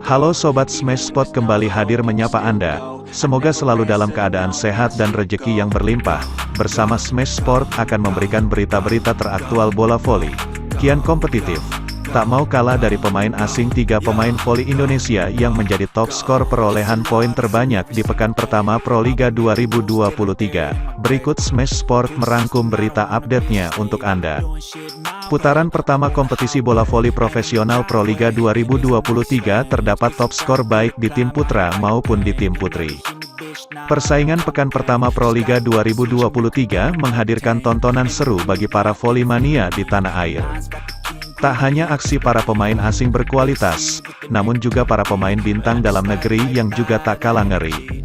Halo Sobat Smash Spot, kembali hadir menyapa Anda. Semoga selalu dalam keadaan sehat dan rejeki yang berlimpah. Bersama Smash Sport akan memberikan berita-berita teraktual bola voli. Kian kompetitif. Tak mau kalah dari pemain asing, 3 pemain voli Indonesia yang menjadi top skor perolehan poin terbanyak di pekan pertama Proliga 2023. Berikut Smash Sport merangkum berita update-nya untuk Anda. Putaran pertama kompetisi bola voli profesional Proliga 2023 terdapat top skor baik di tim putra maupun di tim putri. Persaingan pekan pertama Proliga 2023 menghadirkan tontonan seru bagi para voli mania di tanah air. Tak hanya aksi para pemain asing berkualitas, namun juga para pemain bintang dalam negeri yang juga tak kalah ngeri.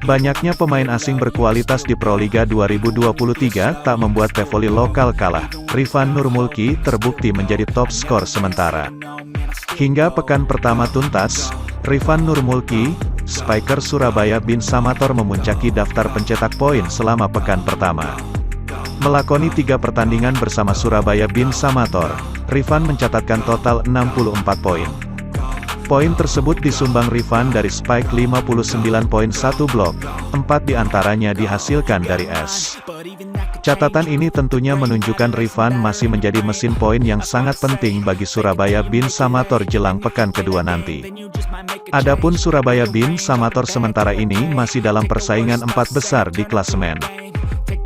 Banyaknya pemain asing berkualitas di Proliga 2023 tak membuat pevoli lokal kalah. Rifan Nurmulki terbukti menjadi top skor sementara. Hingga pekan pertama tuntas, Rifan Nurmulki, spiker Surabaya Bin Samator memuncaki daftar pencetak poin selama pekan pertama. Melakoni 3 pertandingan bersama Surabaya Bin Samator, Rifan mencatatkan total 64 poin. Poin tersebut disumbang Rifan dari spike 59.1 blok, 4 diantaranya dihasilkan dari S. Catatan ini tentunya menunjukkan Rifan masih menjadi mesin poin yang sangat penting bagi Surabaya Bin Samator jelang pekan kedua nanti. Adapun Surabaya Bin Samator sementara ini masih dalam persaingan 4 besar di klasemen.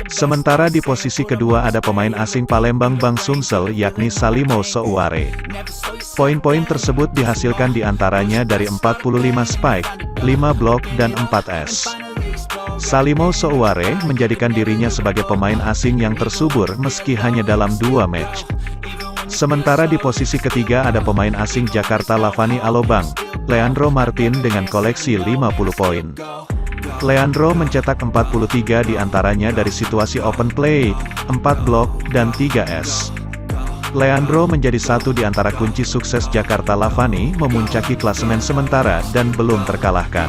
Sementara di posisi kedua ada pemain asing Palembang Bang Sumsel yakni Salimo Souare. Poin-poin tersebut dihasilkan diantaranya dari 45 spike, 5 blok dan 4 S. Salimo Souare menjadikan dirinya sebagai pemain asing yang tersubur meski hanya dalam 2 match. Sementara di posisi ketiga ada pemain asing Jakarta Lavani Alobang, Leandro Martin dengan koleksi 50 poin. Leandro mencetak 43 diantaranya dari situasi open play, 4 blok, dan 3 S. Leandro menjadi satu di antara kunci sukses Jakarta Lavani memuncaki klasemen sementara dan belum terkalahkan.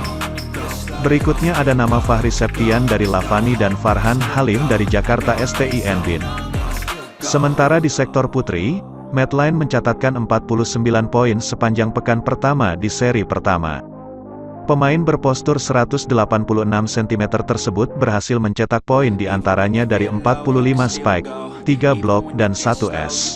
Berikutnya ada nama Fahri Septian dari Lavani dan Farhan Halim dari Jakarta STIN Bin. Sementara di sektor putri, Madeline mencatatkan 49 poin sepanjang pekan pertama di seri pertama. Pemain berpostur 186 cm tersebut berhasil mencetak poin diantaranya dari 45 spike, 3 blok dan 1 S.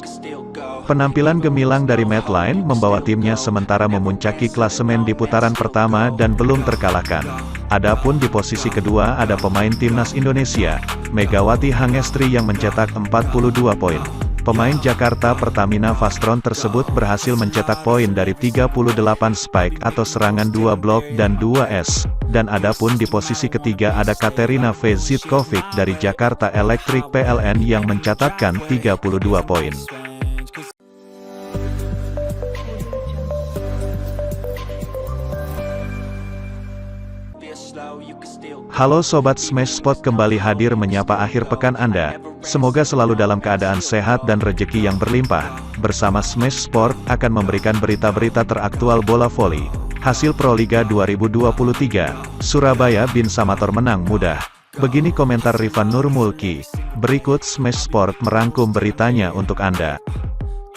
Penampilan gemilang dari Madeline membawa timnya sementara memuncaki klasemen di putaran pertama dan belum terkalahkan. Adapun di posisi kedua ada pemain timnas Indonesia, Megawati Hangestri yang mencetak 42 poin. Pemain Jakarta Pertamina Vastron tersebut berhasil mencetak poin dari 38 spike atau serangan 2 blok dan 2 S. Dan adapun di posisi ketiga ada Katerina V. Zitkovic dari Jakarta Electric PLN yang mencatatkan 32 poin. Halo Sobat Smash Spot, kembali hadir menyapa akhir pekan Anda. Semoga selalu dalam keadaan sehat dan rejeki yang berlimpah. Bersama Smash Sport akan memberikan berita-berita teraktual bola voli. Hasil Proliga 2023, Surabaya Bin Samator menang mudah. Begini komentar Rifan Nurmulki. Berikut Smash Sport merangkum beritanya untuk Anda.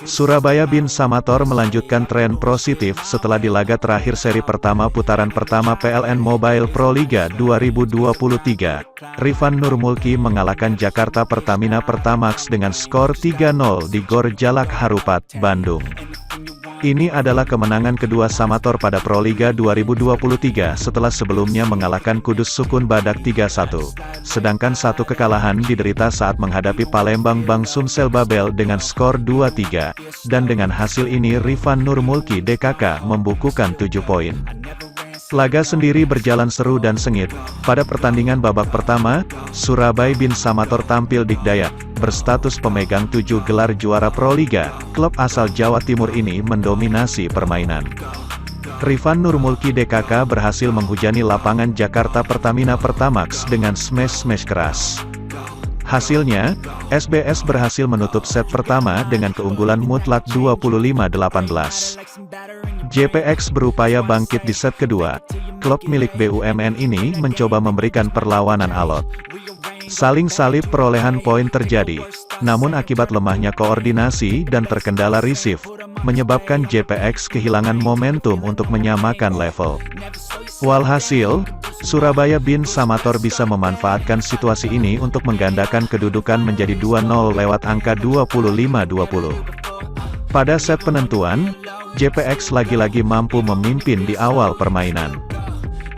Surabaya Bin Samator melanjutkan tren positif setelah di laga terakhir seri pertama putaran pertama PLN Mobile Proliga 2023. Rifan Nurmulki mengalahkan Jakarta Pertamina Pertamax dengan skor 3-0 di Gor Jalak Harupat, Bandung. Ini adalah kemenangan kedua Samator pada Proliga 2023 setelah sebelumnya mengalahkan Kudus Sukun Badak 3-1. Sedangkan satu kekalahan diderita saat menghadapi Palembang Bang Sumsel Babel dengan skor 2-3. Dan dengan hasil ini Rifan Nurmulki DKK membukukan 7 poin. Laga sendiri berjalan seru dan sengit. Pada pertandingan babak pertama, Surabaya Bin Samator tampil dikdaya. Berstatus pemegang 7 gelar juara Proliga, klub asal Jawa Timur ini mendominasi permainan. Rifan Nurmulki DKK berhasil menghujani lapangan Jakarta Pertamina Pertamax dengan smash-smash keras. Hasilnya, SBS berhasil menutup set pertama dengan keunggulan mutlak 25-18. JPX berupaya bangkit di set kedua. Klub milik BUMN ini mencoba memberikan perlawanan alot. Saling salib perolehan poin terjadi, namun akibat lemahnya koordinasi dan terkendala receive, menyebabkan JPX kehilangan momentum untuk menyamakan level. Walhasil, Surabaya bin Samator bisa memanfaatkan situasi ini untuk menggandakan kedudukan menjadi 2-0 lewat angka 25-20. Pada set penentuan, JPX lagi-lagi mampu memimpin di awal permainan.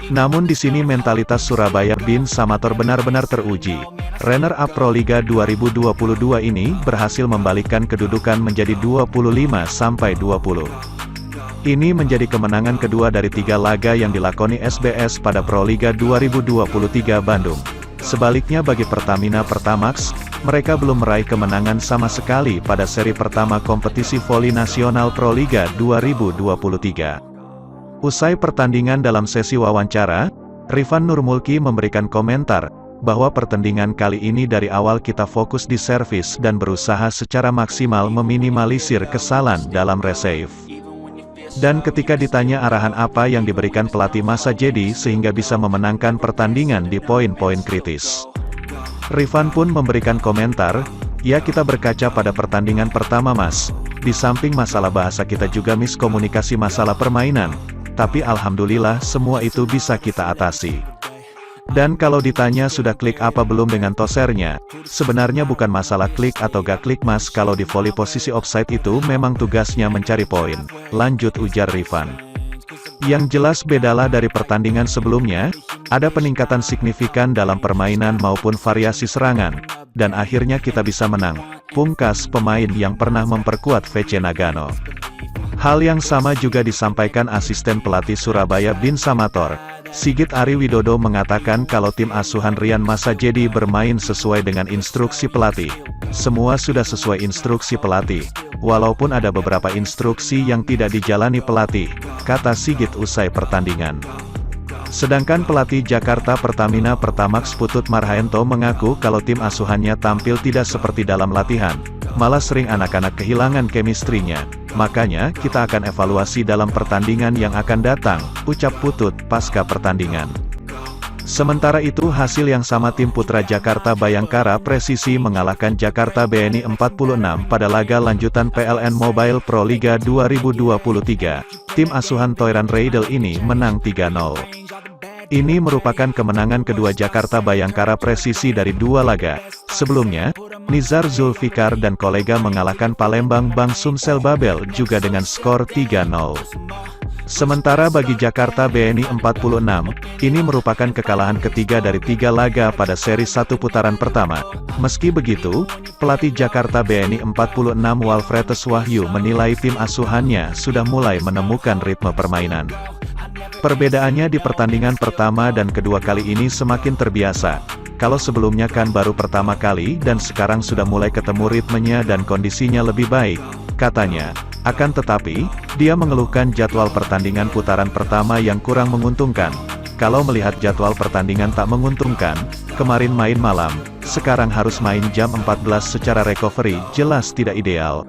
Namun di sini mentalitas Surabaya bin Samator benar-benar teruji. Runner-up Proliga 2022 ini berhasil membalikkan kedudukan menjadi 25-20. Ini menjadi kemenangan kedua dari 3 laga yang dilakoni SBS pada Proliga 2023 Bandung. Sebaliknya bagi Pertamina Pertamax, mereka belum meraih kemenangan sama sekali pada seri pertama kompetisi voli nasional Proliga 2023. Usai pertandingan dalam sesi wawancara, Rifan Nurmulki memberikan komentar, bahwa pertandingan kali ini dari awal kita fokus di servis dan berusaha secara maksimal meminimalisir kesalahan dalam resave. Dan ketika ditanya arahan apa yang diberikan pelatih Masa Jadi sehingga bisa memenangkan pertandingan di poin-poin kritis, Rifan pun memberikan komentar, ya kita berkaca pada pertandingan pertama Mas, di samping masalah bahasa kita juga miskomunikasi masalah permainan, tapi alhamdulillah semua itu bisa kita atasi. Dan kalau ditanya sudah klik apa belum dengan tosernya, sebenarnya bukan masalah klik atau gak klik Mas, kalau di voli posisi offside itu memang tugasnya mencari poin, lanjut ujar Rifan. Yang jelas bedalah dari pertandingan sebelumnya, ada peningkatan signifikan dalam permainan maupun variasi serangan, dan akhirnya kita bisa menang, pungkas pemain yang pernah memperkuat VC Nagano. Hal yang sama juga disampaikan asisten pelatih Surabaya bin Samator, Sigit Ari Widodo mengatakan kalau tim asuhan Rian Masa Jadi bermain sesuai dengan instruksi pelatih. Semua sudah sesuai instruksi pelatih, walaupun ada beberapa instruksi yang tidak dijalani pelatih, kata Sigit usai pertandingan. Sedangkan pelatih Jakarta Pertamina Pertamax Putut Marhaento mengaku kalau tim asuhannya tampil tidak seperti dalam latihan, malah sering anak-anak kehilangan chemistry-nya. Makanya, kita akan evaluasi dalam pertandingan yang akan datang, ucap Putut pasca pertandingan. Sementara itu hasil yang sama tim putra Jakarta Bayangkara Presisi mengalahkan Jakarta BNI 46 pada laga lanjutan PLN Mobile Pro Liga 2023. Tim asuhan Toiran Reidel ini menang 3-0. Ini merupakan kemenangan kedua Jakarta Bayangkara Presisi dari 2 laga. Sebelumnya, Nizar Zulfikar dan kolega mengalahkan Palembang Bang Sumsel Babel juga dengan skor 3-0. Sementara bagi Jakarta BNI 46, ini merupakan kekalahan ketiga dari 3 laga pada seri 1 putaran pertama. Meski begitu, pelatih Jakarta BNI 46 Walfretes Wahyu menilai tim asuhannya sudah mulai menemukan ritme permainan. Perbedaannya di pertandingan pertama dan kedua kali ini semakin terbiasa. Kalau sebelumnya kan baru pertama kali dan sekarang sudah mulai ketemu ritmenya dan kondisinya lebih baik, katanya. Akan tetapi, dia mengeluhkan jadwal pertandingan putaran pertama yang kurang menguntungkan. Kalau melihat jadwal pertandingan tak menguntungkan, kemarin main malam, sekarang harus main jam 14 secara recovery, jelas tidak ideal.